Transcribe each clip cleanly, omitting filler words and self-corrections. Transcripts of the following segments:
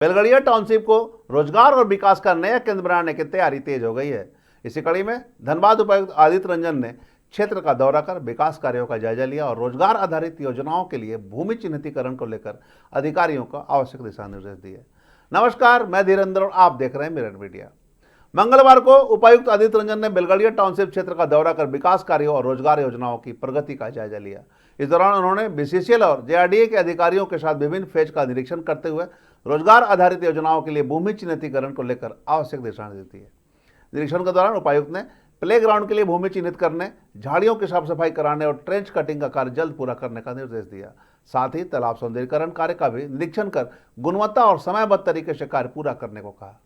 Belgharia township को रोजगार और विकास का नया केंद्र बनाने की तैयारी तेज हो गई है। इसी कड़ी में धनबाद उपायुक्त आदित्य रंजन ने क्षेत्र का दौरा कर विकास कार्यों का जायजा लिया और रोजगार आधारित योजनाओं के लिए भूमि चिन्हितीकरण को लेकर अधिकारियों को आवश्यक दिशा निर्देश दिए। नमस्कार, मैं धीरेन्द्र और आप देख रहे हैं मिरर मीडिया। मंगलवार को उपायुक्त आदित्य रंजन ने बेलगड़िया टाउनशिप क्षेत्र का दौरा कर विकास कार्यों और रोजगार योजनाओं की प्रगति का जायजा लिया। इस दौरान उन्होंने बीसीसीएल और जेआरडीए के अधिकारियों के साथ विभिन्न फेज का निरीक्षण करते हुए रोजगार आधारित योजनाओं के लिए भूमि चिन्हितीकरण को लेकर आवश्यक दिशा निर्देश दिए। निरीक्षण के दौरान उपायुक्त ने प्ले ग्राउंड के लिए भूमि चिन्हित करने, झाड़ियों की साफ सफाई कराने और ट्रेंच कटिंग का कार्य जल्द पूरा करने का निर्देश दिया। साथ ही तालाब सौंदर्यीकरण कार्य का भी निरीक्षण कर गुणवत्ता और समयबद्ध तरीके से कार्य पूरा करने को कहा।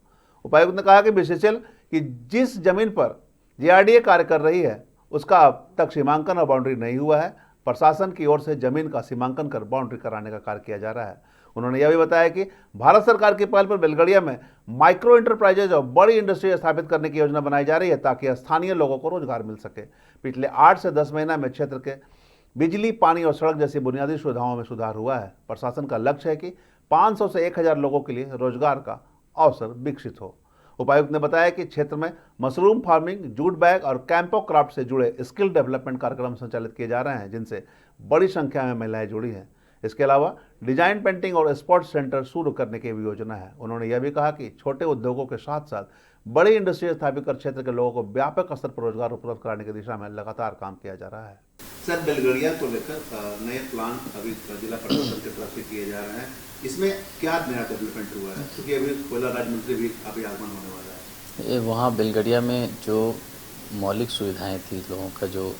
उपायुक्त ने कहा कि बीसीसीएल की जिस जमीन पर जेआरडीए कार्य कर रही है उसका अब तक सीमांकन और बाउंड्री नहीं हुआ है। प्रशासन की ओर से जमीन का सीमांकन कर बाउंड्री कराने का कार्य किया जा रहा है। उन्होंने यह भी बताया कि भारत सरकार की पहल पर बेलगड़िया में माइक्रो इंटरप्राइजेज और बड़ी इंडस्ट्री स्थापित करने की योजना बनाई जा रही है ताकि स्थानीय लोगों को रोजगार मिल सके। पिछले 8 से 10 महीना में क्षेत्र के बिजली, पानी और सड़क जैसी बुनियादी सुविधाओं में सुधार हुआ है। प्रशासन का लक्ष्य है कि 500 से 1000 लोगों के लिए रोजगार का अवसर विकसित हो। उपायुक्त ने बताया कि क्षेत्र में मशरूम फार्मिंग, जूट बैग और कैंपो क्राफ्ट से जुड़े स्किल डेवलपमेंट कार्यक्रम संचालित किए जा रहे हैं, जिनसे बड़ी संख्या में महिलाएं जुड़ी हैं। इसके अलावा डिजाइन पेंटिंग और स्पोर्ट्स सेंटर शुरू करने की भी योजना है। उन्होंने यह भी कहा कि छोटे उद्योगों के साथ साथ बड़ी इंडस्ट्री स्थापित कर क्षेत्र के लोगों को व्यापक स्तर पर रोजगार उपलब्ध कराने की दिशा में लगातार काम किया जा रहा है। सर, बेलगड़िया को लेकर नए प्लान अभी जिला प्रशासन की तरफ से किए जा रहे हैं, इसमें क्या नया डेवलपमेंट हुआ है? क्योंकि अभी कोयला राज्य मंत्री भी अभी आगमन होने वाला है। वहाँ बेलगड़िया में जो मौलिक सुविधाएं थी, लोगों का जो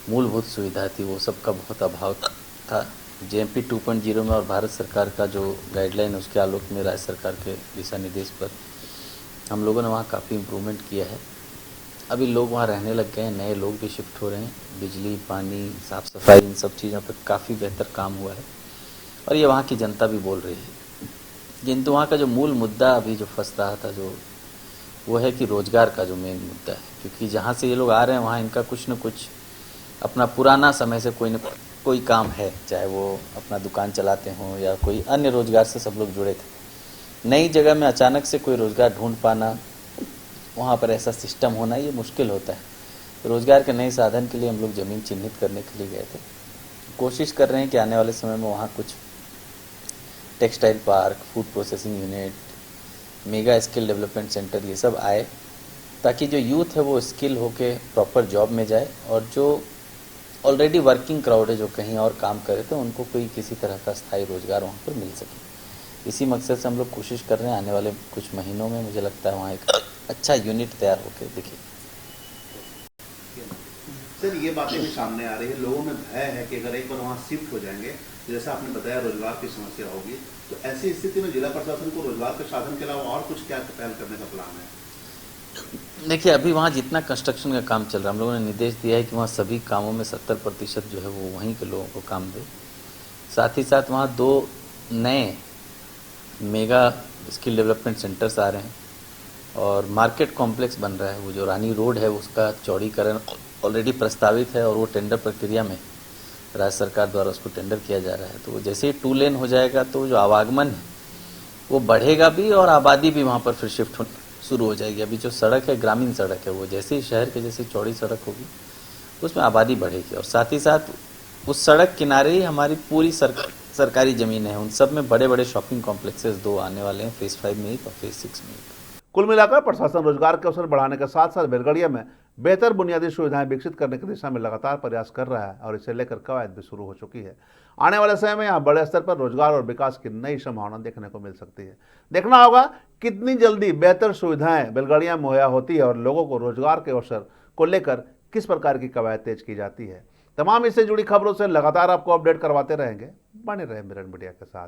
मूलभूत सुविधा थी, वो सब का बहुत अभाव था। जेएमपी 2.0 में और भारत सरकार का जो गाइडलाइन है उसके आलोक में राज्य सरकार के दिशा निर्देश पर हम लोगों ने वहाँ काफ़ी इम्प्रूवमेंट किया है। अभी लोग वहाँ रहने लग गए हैं, नए लोग भी शिफ्ट हो रहे हैं। बिजली, पानी, साफ़ सफाई, इन सब चीज़ों पर काफ़ी बेहतर काम हुआ है और ये वहाँ की जनता भी बोल रही है। किंतु वहाँ का जो मूल मुद्दा अभी जो फंस रहा था वो है कि रोज़गार का जो मेन मुद्दा है, क्योंकि जहाँ से ये लोग आ रहे हैं वहाँ इनका कुछ न कुछ अपना पुराना समय से कोई काम है, चाहे वो अपना दुकान चलाते हों या कोई अन्य रोज़गार से सब लोग जुड़े थे। नई जगह में अचानक से कोई रोज़गार ढूंढ पाना, वहाँ पर ऐसा सिस्टम होना, ये मुश्किल होता है। रोज़गार के नए साधन के लिए हम लोग ज़मीन चिन्हित करने के लिए गए थे। कोशिश कर रहे हैं कि आने वाले समय में वहाँ कुछ textile park, food processing unit, mega skill development centre, ये सब आए ताकि जो यूथ है वो स्किल होके प्रॉपर जॉब में जाए और जो ऑलरेडी वर्किंग क्राउड है, जो कहीं और काम करे, तो उनको कोई किसी तरह का स्थायी रोजगार वहाँ पर मिल सके। इसी मकसद से हम लोग कोशिश कर रहे हैं आने वाले कुछ महीनों में मुझे लगता है वहाँ एक अच्छा यूनिट तैयार होकर दिखे। सर, ये बातें भी सामने आ रही है, लोगों में भय है कि अगर एक बार वहाँ शिफ्ट हो जाएंगे, जैसा आपने बताया रोजगार की समस्या होगी, तो ऐसी स्थिति में जिला प्रशासन को रोजगार के साधन के अलावा और कुछ क्या पहल करने का प्लान है? देखिए, अभी वहाँ जितना कंस्ट्रक्शन का काम चल रहा है, हम लोगों ने निर्देश दिया है कि वहाँ सभी कामों में 70% जो है वो वहीं के लोगों को काम दे। साथ ही साथ वहाँ 2 नए मेगा स्किल डेवलपमेंट सेंटर्स आ रहे हैं और मार्केट कॉम्प्लेक्स बन रहा है। वो जो रानी रोड है उसका चौड़ीकरण ऑलरेडी प्रस्तावित है और वो टेंडर प्रक्रिया में राज्य सरकार द्वारा उसको टेंडर किया जा रहा है। तो जैसे ही 2 लेन हो जाएगा तो जो आवागमन है वो बढ़ेगा भी और आबादी भी वहाँ पर फिर शिफ्ट होने शुरू हो जाएगी। अभी जो सड़क है ग्रामीण सड़क है, वो जैसे ही शहर के जैसे चौड़ी सड़क होगी उसमें आबादी बढ़ेगी और साथ ही साथ उस सड़क किनारे ही हमारी पूरी सरकारी ज़मीन है। उन सब में बड़े बड़े शॉपिंग कॉम्प्लेक्सेस 2 आने वाले हैं, फेज़ 5 में और फेज़ 6 में। कुल मिलाकर प्रशासन रोजगार के अवसर बढ़ाने के साथ साथ बेलगड़िया में बेहतर बुनियादी सुविधाएं विकसित करने की दिशा में लगातार प्रयास कर रहा है और इसे लेकर कवायद भी शुरू हो चुकी है। आने वाले समय में यहाँ बड़े स्तर पर रोजगार और विकास की नई संभावना देखने को मिल सकती है। देखना होगा कितनी जल्दी बेहतर सुविधाएं बेलगड़िया मुहैया होती है और लोगों को रोजगार के अवसर को लेकर किस प्रकार की कवायद तेज की जाती है। तमाम इससे जुड़ी खबरों से लगातार आपको अपडेट करवाते रहेंगे। बने रहे मिरर मीडिया के साथ।